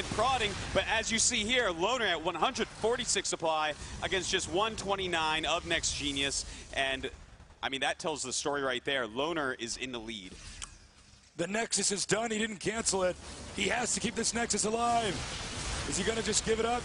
prodding, but as you see here, Loner at 146 supply against just 129 of NEXGenius, and I mean that tells the story right there. Loner is in the lead. The Nexus is done. He didn't cancel it. He has to keep this Nexus alive. Is he going to just give it up?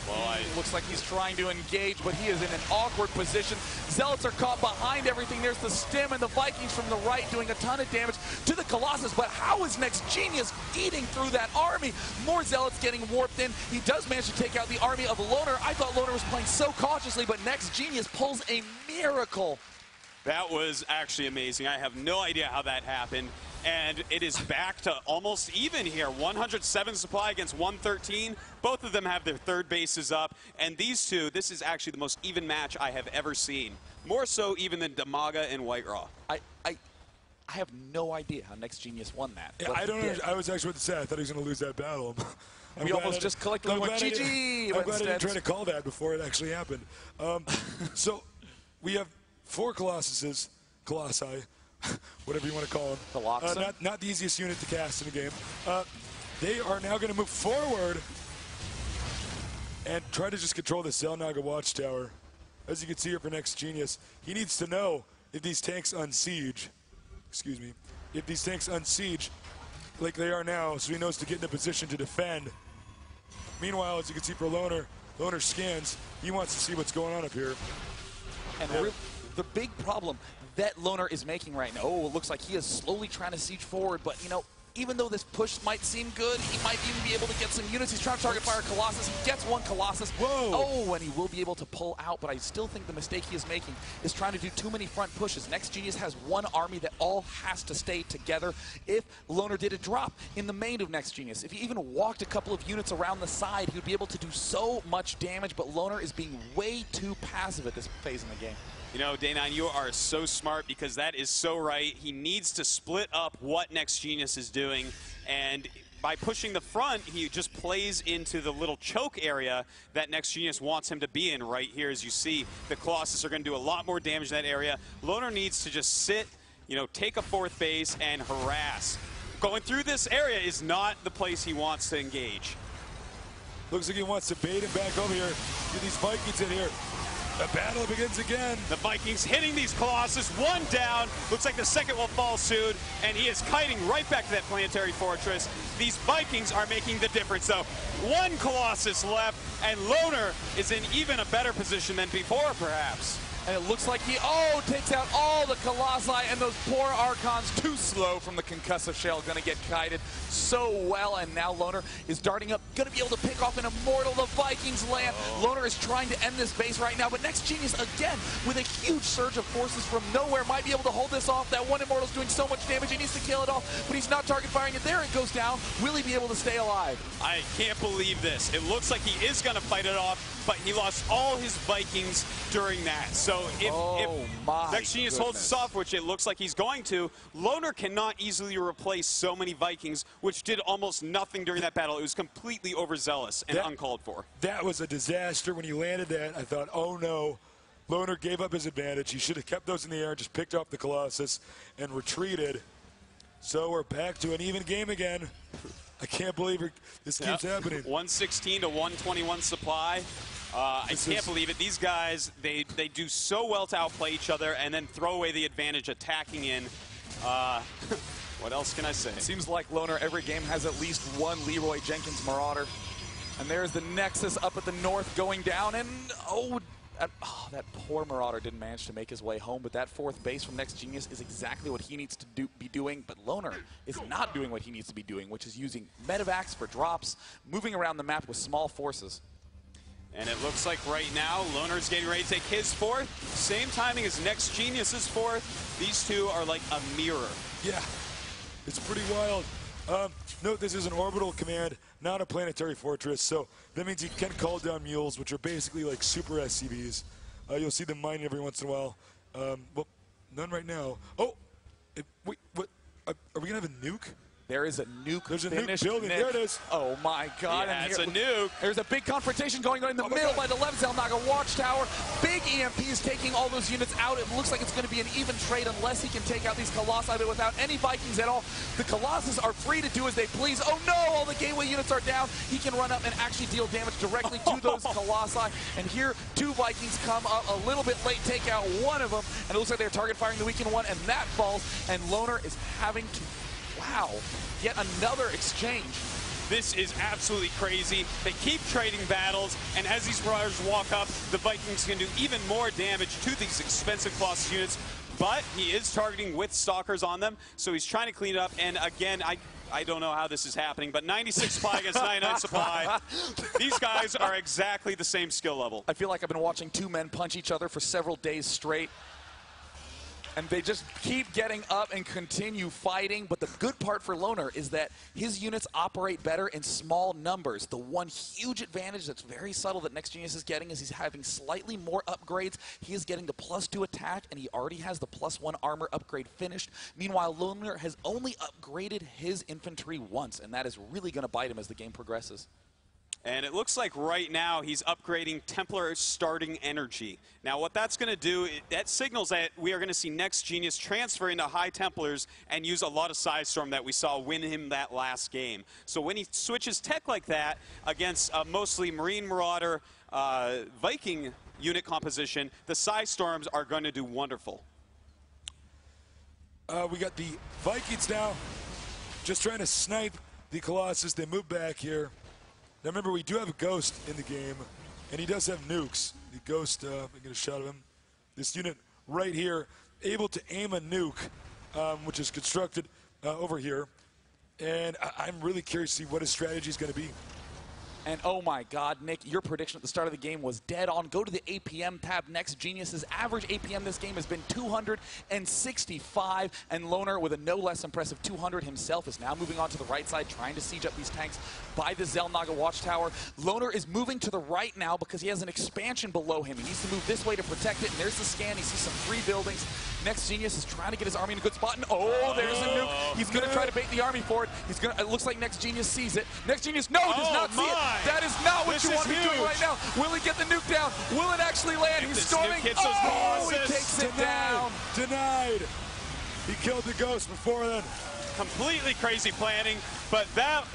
Well, looks like he's trying to engage, but he is in an awkward position. Zealots are caught behind everything. There's the Stim and the Vikings from the right doing a ton of damage to the Colossus, but how is NEXGenius eating through that army? More Zealots getting warped in. He does manage to take out the army of Loner. I thought Loner was playing so cautiously, but NEXGenius pulls a miracle. That was actually amazing. I have no idea how that happened. And it is back to almost even here. 107 supply against 113. Both of them have their third bases up. And these two, this is actually the most even match I have ever seen. More so even than Damaga and White Raw. I have no idea how NEXGenius won that. Yeah, I don't know. I was actually about to say, I thought he was going to lose that battle. We almost just collectively went GG. I'm glad I didn't try to call that before it actually happened. So we have 4 Colossi, whatever you want to call them. Not the easiest unit to cast in the game. They are now going to move forward and try to just control the Xel'Naga Watchtower. As you can see here for NEXGenius, he needs to know if these tanks unsiege, if these tanks unsiege like they are now, so he knows to get in a position to defend. Meanwhile, as you can see for Loner scans, he wants to see what's going on up here. And the big problem that Loner is making right now, it looks like he is slowly trying to siege forward, but you know, even though this push might seem good, he might even be able to get some units. He's trying to target fire Colossus. He gets one Colossus. Whoa. Oh, and he will be able to pull out, but I still think the mistake he is making is trying to do too many front pushes. NEXGenius has one army that all has to stay together. If Loner did a drop in the main of NEXGenius, if he even walked a couple of units around the side, he would be able to do so much damage, but Loner is being way too passive at this phase in the game. You know, Day9, you are so smart because that is so right. He needs to split up what NEXGenius is doing, and by pushing the front, he just plays into the little choke area that NEXGenius wants him to be in right here. As you see, the Colossus are going to do a lot more damage in that area. Loner needs to just sit, you know, take a 4th base and harass. Going through this area is not the place he wants to engage. Looks like he wants to bait him back over here. Get these Vikings in here. The battle begins again. The Vikings hitting these Colossus, 1 down. Looks like the second will fall soon, and he is kiting right back to that planetary fortress. These Vikings are making the difference, though. 1 Colossus left, and Loner is in even a better position than before, perhaps. And it looks like he, takes out all the Colossi, and those poor Archons, too slow from the concussive shell, going to get kited so well. And now Loner is darting up, going to be able to pick off an Immortal. The Vikings land. Loner is trying to end this base right now, but NEXGenius, again, with a huge surge of forces from nowhere, might be able to hold this off. That one Immortal's doing so much damage, he needs to kill it off, but he's not target firing it. There it goes down. Will he be able to stay alive? I can't believe this. It looks like he is going to fight it off, but he lost all his Vikings during that. So if NEXGenius holds this off, which it looks like he's going to, Loner cannot easily replace so many Vikings, which did almost nothing during that battle. It was completely overzealous and uncalled for. That was a disaster. When he landed that, I thought, oh no. Loner gave up his advantage. He should have kept those in the air and just picked off the Colossus and retreated. So we're back to an even game again. I can't believe this keeps happening. 116 to 121 supply. I can't believe it. These guys, they do so well to outplay each other and then throw away the advantage attacking in. What else can I say? Seems like Loner every game has at least one Leroy Jenkins Marauder. And there's the Nexus up at the north going down, and that poor Marauder didn't manage to make his way home, but that 4th base from NEXGenius is exactly what he needs to be doing, but Loner is not doing what he needs to be doing, which is using medevacs for drops, moving around the map with small forces. And it looks like right now, Loner's getting ready to take his 4th. Same timing as NEXGenius's 4th. These two are like a mirror. Yeah, it's pretty wild. Note this is an orbital command, not a planetary fortress, so that means he can call down mules, which are basically like super SCVs. You'll see them mining every once in a while. Well, none right now. Oh, wait, what? Are we going to have a nuke? There is a nuke. There's a finish. nuke building. Nick. There it is. Oh my God! Yeah, and it's a nuke. There's a big confrontation going on in the middle by the left Zelnaga Watchtower. Big EMPs taking all those units out. It looks like it's going to be an even trade unless he can take out these Colossi, but without any Vikings at all. The Colossus are free to do as they please. Oh no! All the gateway units are down. He can run up and actually deal damage directly to those Colossi. And here, 2 Vikings come up a little bit late, take out one of them, and it looks like they're target firing the weakened one, and that falls. And Loner is having to. Wow, yet another exchange. This is absolutely crazy. They keep trading battles, and as these Marauders walk up, the Vikings can do even more damage to these expensive Colossus units, but he is targeting with Stalkers on them, so he's trying to clean it up, and again, I don't know how this is happening, but 96 supply against 99 supply. These guys are exactly the same skill level. I feel like I've been watching 2 men punch each other for several days straight. And they just keep getting up and continue fighting. But the good part for Loner is that his units operate better in small numbers. The one huge advantage that's very subtle that NEXGenius is getting is he's having slightly more upgrades. He is getting the +2 attack, and he already has the +1 armor upgrade finished. Meanwhile, Loner has only upgraded his infantry once, and that is really going to bite him as the game progresses. And it looks like right now he's upgrading Templar starting energy. Now what that's going to do, that signals that we are going to see NEXGenius transfer into High Templars and use a lot of Sidestorm that we saw win him that last game. So when he switches tech like that against mostly Marine Marauder Viking unit composition, the Sidestorms are going to do wonderful. We got the Vikings now just trying to snipe the Colossus. They move back here. Now remember, we do have a Ghost in the game, and he does have nukes. The Ghost, I get a shot of him. This unit right here, able to aim a nuke, which is constructed over here. And I'm really curious to see what his strategy is going to be. And oh my God, Nick, your prediction at the start of the game was dead on. Go to the APM tab. NEXGenius's average APM this game has been 265, and Loner with a no less impressive 200 himself is now moving on to the right side, trying to siege up these tanks by the Zelnaga Watchtower. Loner is moving to the right now because he has an expansion below him. He needs to move this way to protect it, and there's the scan. He sees some free buildings. NEXGenius is trying to get his army in a good spot, and oh, there's a nuke. He's going to try to bait the army for it. It looks like NEXGenius sees it. NEXGenius, no, does not see it. That is not what you want to be doing right now. Will he get the nuke down? Will it actually land? He's storming. Oh, he takes it down. Denied. He killed the Ghost before then. Completely crazy planning, but that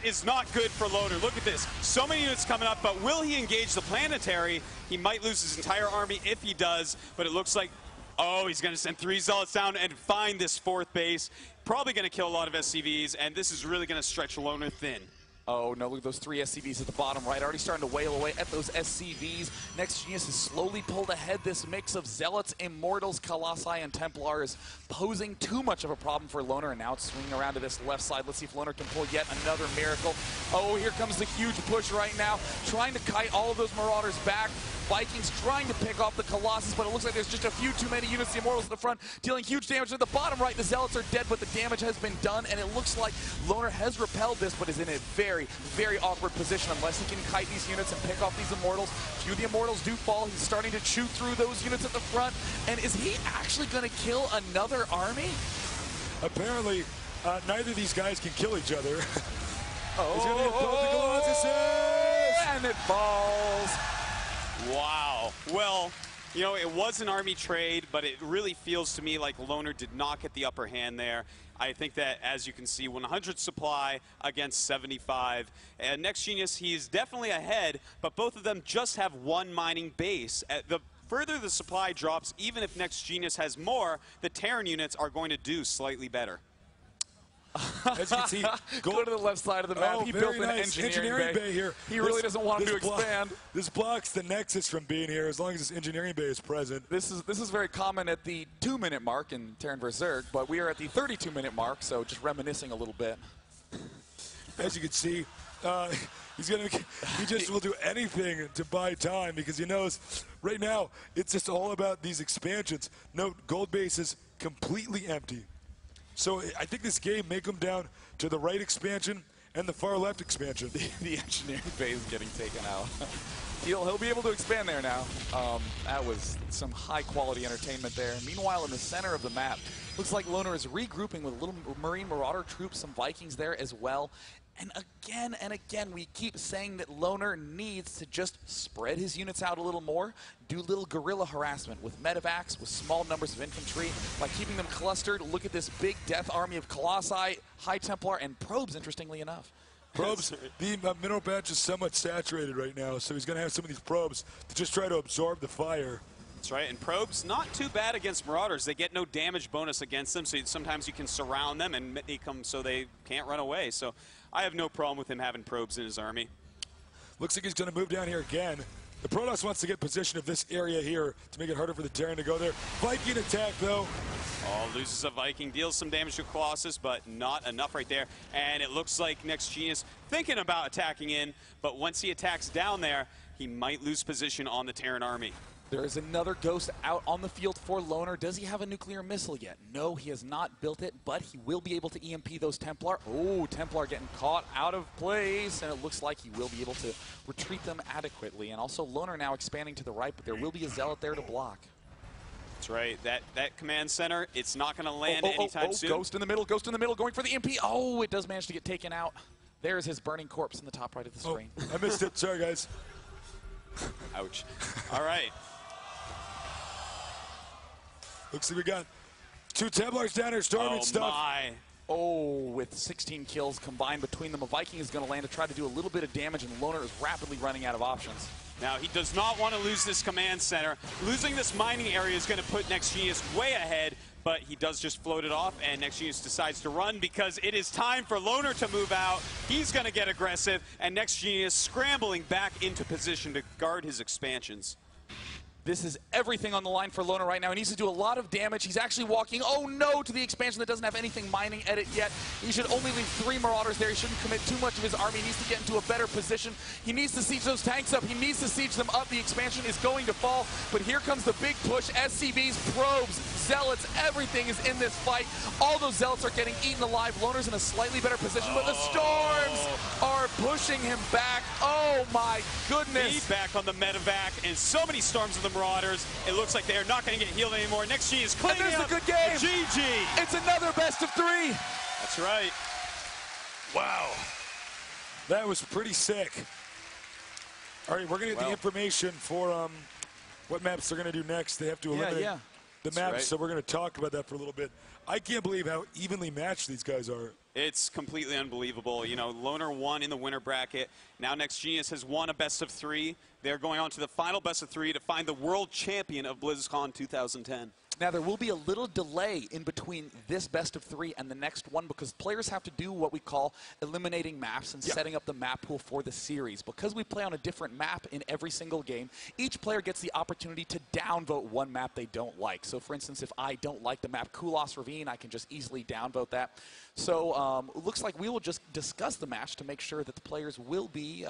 is not good for Loner. Look at this. So many units coming up, but will he engage the planetary? He might lose his entire army if he does, but it looks like, oh, he's going to send 3 Zealots down and find this 4th base. Probably going to kill a lot of SCVs, and this is really going to stretch Loner thin. Oh no, look at those 3 SCVs at the bottom right, already starting to wail away at those SCVs. NEXGenius has slowly pulled ahead. This mix of Zealots, Immortals, Colossi, and Templars posing too much of a problem for Loner, and now it's swinging around to this left side. Let's see if Loner can pull yet another miracle. Oh, here comes the huge push right now, trying to kite all of those Marauders back. Vikings trying to pick off the Colossus, but it looks like there's just a few too many units. The Immortals at the front dealing huge damage. At the bottom right, the Zealots are dead, but the damage has been done, and it looks like Loner has repelled this, but is in a very, very awkward position unless he can kite these units and pick off these Immortals. A few of the Immortals do fall. He's starting to chew through those units at the front, and is he actually going to kill another army? Apparently, neither of these guys can kill each other. And it falls. Wow. Well, you know, it was an army trade, but it really feels to me like Loner did not get the upper hand there. I think that, as you can see, 100 supply against 75. And NEXGenius, he's definitely ahead, but both of them just have 1 mining base. The further the supply drops, even if NEXGenius has more, the Terran units are going to do slightly better. As you can see, go to the left side of the map. He built an engineering bay here. He really doesn't want him to expand. This blocks the Nexus from being here as long as this engineering bay is present. This is very common at the 2-minute mark in Terran vs. Zerg, but we are at the 32-minute mark, so just reminiscing a little bit. As you can see, he just will do anything to buy time because he knows right now it's just all about these expansions. Note, gold base is completely empty. So I think this game may come down to the right expansion and the far left expansion. The engineering bay is getting taken out. He'll be able to expand there now. That was some high-quality entertainment there. Meanwhile, in the center of the map, looks like Loner is regrouping with little Marine Marauder troops, some Vikings there as well. And again, we keep saying that Loner needs to just spread his units out a little more, do little guerrilla harassment with medevacs, with small numbers of infantry, by keeping them clustered. Look at this big death army of Colossi, High Templar, and probes, interestingly enough. Probes, the mineral patch is somewhat saturated right now, so he's going to have some of these probes to just try to absorb the fire. That's right, and probes not too bad against Marauders. They get no damage bonus against them, so sometimes you can surround them and make them so they can't run away. So I have no problem with him having probes in his army. Looks like he's going to move down here again. The Protoss wants to get possession of this area here to make it harder for the Terran to go there. Viking attack, though. Oh, loses a Viking, deals some damage to Colossus, but not enough right there. And it looks like NEXGenius thinking about attacking in, but once he attacks down there, he might lose position on the Terran army. There is another Ghost out on the field for Loner. Does he have a nuclear missile yet? No, he has not built it, but he will be able to EMP those Templar. Oh, Templar getting caught out of place, and it looks like he will be able to retreat them adequately. And also Loner now expanding to the right, but there will be a Zealot there to block. That's right. That command center, it's not going to land anytime soon. Ghost in the middle, going for the EMP. Oh, it does manage to get taken out. There's his burning corpse in the top right of the screen. I missed it. Sorry, guys. Ouch. All right. Looks like we got 2 Templars down here storming stuff. My. Oh, with 16 kills combined between them, a Viking is going to land to try to do a little bit of damage, and Loner is rapidly running out of options. Now, he does not want to lose this command center. Losing this mining area is going to put NEXGenius way ahead, but he does just float it off, and NEXGenius decides to run because it is time for Loner to move out. He's going to get aggressive, and NEXGenius scrambling back into position to guard his expansions. This is everything on the line for Loner right now. He needs to do a lot of damage. He's actually walking, oh no, to the expansion that doesn't have anything mining at it yet. He should only leave 3 Marauders there. He shouldn't commit too much of his army. He needs to get into a better position. He needs to siege those tanks up. He needs to siege them up. The expansion is going to fall, but here comes the big push. SCVs, probes, Zealots, everything is in this fight. All those Zealots are getting eaten alive. Loner's in a slightly better position, but the Storms are pushing him back. Oh my goodness. Feedback on the medevac, and so many Storms of the Marauders. It looks like they are not going to get healed anymore. NEXGenius is cleaning up. This is a good game. GG. It's another best of 3. That's right. Wow. That was pretty sick. All right, we're going to get the information for what maps they're going to do next. They have to eliminate the maps, so we're going to talk about that for a little bit. I can't believe how evenly matched these guys are. It's completely unbelievable. You know, Loner won in the winner bracket. Now NEXGenius has won a best of 3. They're going on to the final best of 3 to find the world champion of Blizzcon 2010. Now, there will be a little delay in between this best of 3 and the next one because players have to do what we call eliminating maps and setting up the map pool for the series. Because we play on a different map in every single game, each player gets the opportunity to downvote one map they don't like. So, for instance, if I don't like the map Kulos Ravine, I can just easily downvote that. So, it looks like we will just discuss the match to make sure that the players will be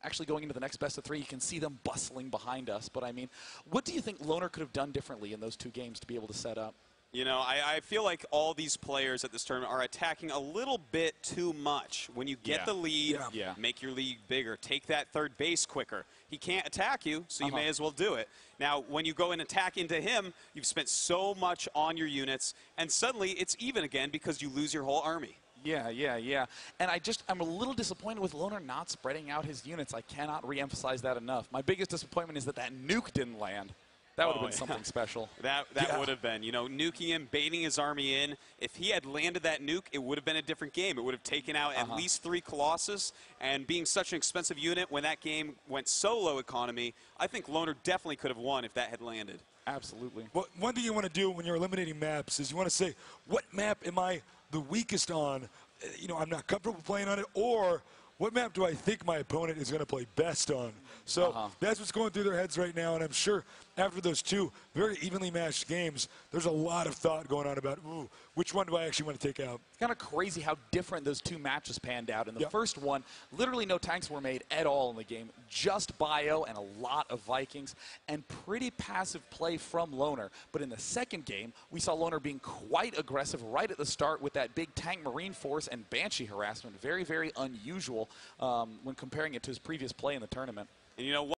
actually going into the next best of 3. You can see them bustling behind us. But, I mean, what do you think Loner could have done differently in those 2 games to be able to set up? You know, I feel like all these players at this tournament are attacking a little bit too much. When you get the lead, make your lead bigger. Take that third base quicker. He can't attack you, so you may as well do it. Now, when you go and attack into him, you've spent so much on your units, and suddenly it's even again because you lose your whole army. Yeah. And I'm a little disappointed with Loner not spreading out his units. I cannot reemphasize that enough. My biggest disappointment is that nuke didn't land. That would have been something special. That would have been, you know, nuking him, baiting his army in. If he had landed that nuke, it would have been a different game. It would have taken out at least 3 Colossus. And being such an expensive unit, when that game went so low economy, I think Loner definitely could have won if that had landed. Absolutely. Well, one thing you want to do when you're eliminating maps is you want to say, what map am I the weakest on? You know, I'm not comfortable playing on it, or what map do I think my opponent is going to play best on? So that's what's going through their heads right now, and I'm sure after those two very evenly matched games, there's a lot of thought going on about, ooh, which one do I actually want to take out? It's kind of crazy how different those two matches panned out. In the first one, literally no tanks were made at all in the game, just Bio and a lot of Vikings, and pretty passive play from Loner. But in the second game, we saw Loner being quite aggressive right at the start with that big tank Marine force and Banshee harassment. Very, very unusual when comparing it to his previous play in the tournament. And you know what?